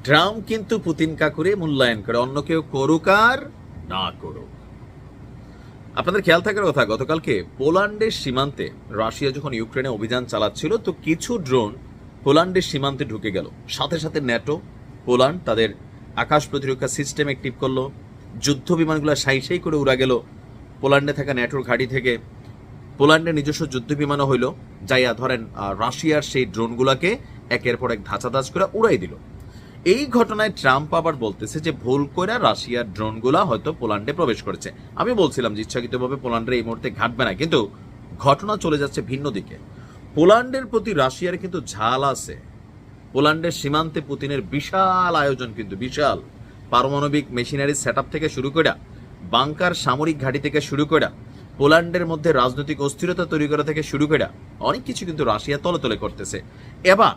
Trump কিন্তু Putin কাকুরে মূল্যায়ন করে, অন্য কেউ করুক আর না করুক। আপনাদের খেয়াল থাকার কথা, গতকালকে পোল্যান্ডের সীমান্তে রাশিয়া যখন ইউক্রেনে অভিযান চালাচ্ছিল, তো কিছু ড্রোন পোল্যান্ডের সীমান্তে ঢুকে গেল। সাথে সাথে ন্যাটো, পোল্যান্ড তাদের আকাশ প্রতিরক্ষা সিস্টেম অ্যাক্টিভ করলো, যুদ্ধ বিমানগুলো সাই সাই করে উড়া গেল পোল্যান্ডে থাকা ন্যাটোর ঘাঁটি থেকে। পোল্যান্ডের নিজস্ব যুদ্ধ বিমানও হইল, যাইয়া ধরেন রাশিয়ার সেই ড্রোনগুলোকে একের পর এক ধাঁচাধাচ করে উড়াই দিল। এই ঘটনায় ট্রাম্প আবার বলতেছে যে ভুল করে রাশিয়ার ড্রোনগুলা হয়তো পোল্যান্ডে প্রবেশ করেছে। আমি বলছিলাম যে ইচ্ছাকৃতভাবে পোল্যান্ডের এই মুহূর্তে ঘাটবে না, কিন্তু ঘটনা চলে যাচ্ছে ভিন্ন দিকে। পোল্যান্ডের প্রতি রাশিয়ার কিন্তু ঝাল আছে। পোল্যান্ডের সীমান্তে পুতিনের বিশাল আয়োজন, কিন্তু বিশাল পারমাণবিক মেশিনারি সেটআপ থেকে শুরু করে, বাংকার সামরিক ঘাঁটি থেকে শুরু করে, পোল্যান্ডের মধ্যে রাজনৈতিক অস্থিরতা তৈরি করা থেকে শুরু করে অনেক কিছু কিন্তু রাশিয়া তলে তলে করতেছে। এবার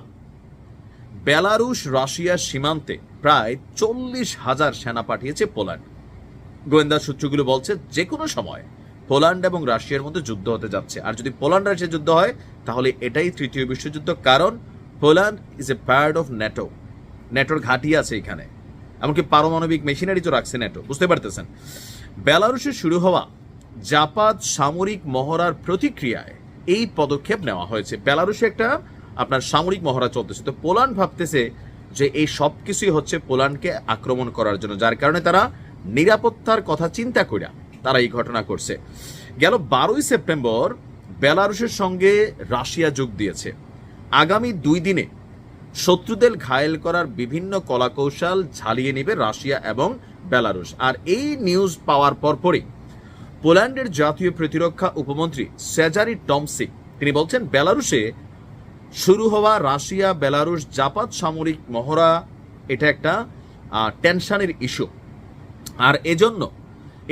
বেলারুশ রাশিয়ার সীমান্তে প্রায় 40,000 সেনা পাঠিয়েছে পোল্যান্ড। গোয়েন্দা সূত্রগুলো বলছে যে কোনো সময় পোল্যান্ড এবং রাশিয়ার মধ্যে যুদ্ধ হতে যাচ্ছে। আর যদি পোল্যান্ড রাশিয়া যুদ্ধ হয় তাহলে এটাই তৃতীয় বিশ্বযুদ্ধ, কারণ Poland is a part of NATO. ন্যাটোর ঘাঁটি আছে এখানে, এমনকি পারমাণবিক মেশিনারি তো রাখছে ন্যাটো, বুঝতে পারতেছেন। বেলারুশে শুরু হওয়া জাপাদ সামরিক মহড়ার প্রতিক্রিয়ায় এই পদক্ষেপ নেওয়া হয়েছে। বেলারুশে একটা আপনার সামরিক মহড়া চলতেছে, তো পোল্যান্ড ভাবতেছে যে এই সব কিছুই হচ্ছে পোল্যান্ডকে আক্রমণ করার জন্য, যার কারণে তারা নিরাপত্তার কথা চিন্তা করে তারা এই ঘটনা করছে। গেল 12ই সেপ্টেম্বর বেলারুশের সঙ্গে রাশিয়া যোগ দিয়েছে। আগামী 2 দিনে শত্রুদের ঘায়েল করার বিভিন্ন কলাকৌশল ঝালিয়ে নেবে রাশিয়া এবং বেলারুশ। আর এই নিউজ পাওয়ার পরপরই পোল্যান্ডের জাতীয় প্রতিরক্ষা উপমন্ত্রী সেজারি টমসিক তিনি বলছেন, বেলারুশে শুরু হওয়া রাশিয়া বেলারুশ জাপাদ সামরিক মহড়া এটা একটা টেনশনের ইস্যু, আর এজন্য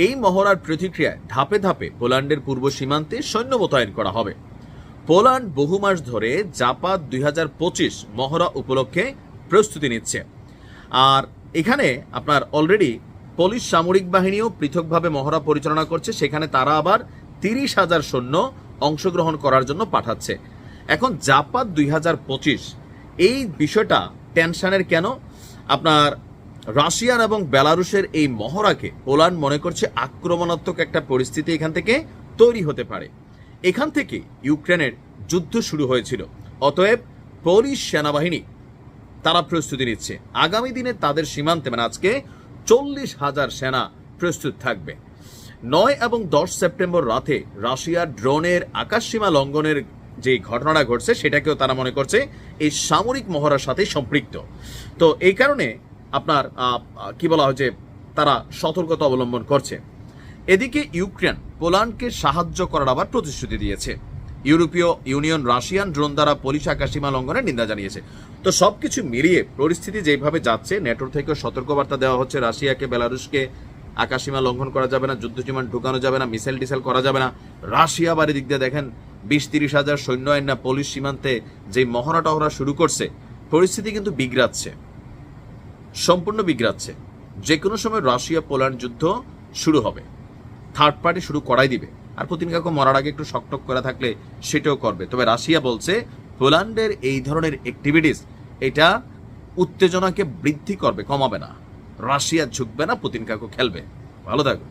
এই মহড়ার প্রতিক্রিয়ায় ধাপে ধাপে পোল্যান্ডের পূর্ব সীমান্তে সৈন্য মোতায়েন করা হবে। পোল্যান্ড বহু মাস ধরে জাপাদ 2025 মহড়া উপলক্ষে প্রস্তুতি নিচ্ছে। আর এখানে আপনার অলরেডি পোলিশ সামরিক বাহিনীও পৃথকভাবে মহড়া পরিচালনা করছে, সেখানে তারা আবার 30,000 সৈন্য অংশগ্রহণ করার জন্য পাঠাচ্ছে। এখন জাপাদ 2025 এই বিষয়টা টেনশনের কেন? আপনার রাশিয়ার এবং বেলারুশের এই মহড়াকে পোল্যান্ড মনে করছে আক্রমণাত্মক একটা পরিস্থিতি এখান থেকে তৈরি হতে পারে। এখান থেকে ইউক্রেনের যুদ্ধ শুরু হয়েছিল, অতএব পোলিশ সেনাবাহিনী তারা প্রস্তুতি নিচ্ছে। আগামী দিনে তাদের সীমান্তে মানে আজকে 40,000 সেনা প্রস্তুত থাকবে। 9 এবং 10 সেপ্টেম্বর রাতে রাশিয়ার ড্রোনের আকাশসীমা লঙ্ঘনের যে ঘটনাটা ঘটছে সেটাকেও তারা মনে করছে এই সামরিক মহড়ার সাথে সম্পৃক্ত। তো এই কারণে আপনার কি বলা হয় যে তারা সতর্কতা অবলম্বন করছে। এদিকে ইউক্রেন পোল্যান্ডকে সাহায্য করার আবার প্রতিশ্রুতি দিয়েছে। ইউরোপীয় ইউনিয়ন রাশিয়ান ড্রোন দ্বারা পোলিশ আকাশসীমা লঙ্ঘনের নিন্দা জানিয়েছে। তো সবকিছু মিলিয়ে পরিস্থিতি যেভাবে যাচ্ছে, ন্যাটোর থেকে সতর্কবার্তা দেওয়া হচ্ছে রাশিয়াকে, বেলারুশকে আকাশসীমা লঙ্ঘন করা যাবে না, যুদ্ধ বিমান ঢুকানো যাবে না, মিসাইল টিসাইল করা যাবে না। রাশিয়া বাড়ি দিক দিয়ে দেখেন 20-30 হাজার সৈন্য আইন না পোলিশ সীমান্তে যে মহড়া টহরা শুরু করছে, পরিস্থিতি কিন্তু বিগড়াচ্ছে, সম্পূর্ণ বিগড়াচ্ছে। যে কোনো সময় রাশিয়া পোল্যান্ড যুদ্ধ শুরু হবে, থার্ড পার্টি শুরু করাই দিবে। আর পুতিন কাকু মরার আগে একটু শকটক করে থাকলে সেটাও করবে। তবে রাশিয়া বলছে পোল্যান্ডের এই ধরনের অ্যাক্টিভিটিস এটা উত্তেজনাকে বৃদ্ধি করবে, কমাবে না। রাশিয়া ঝুঁকবে না, পুতিন কাকু খেলবে। ভালো থাকবে।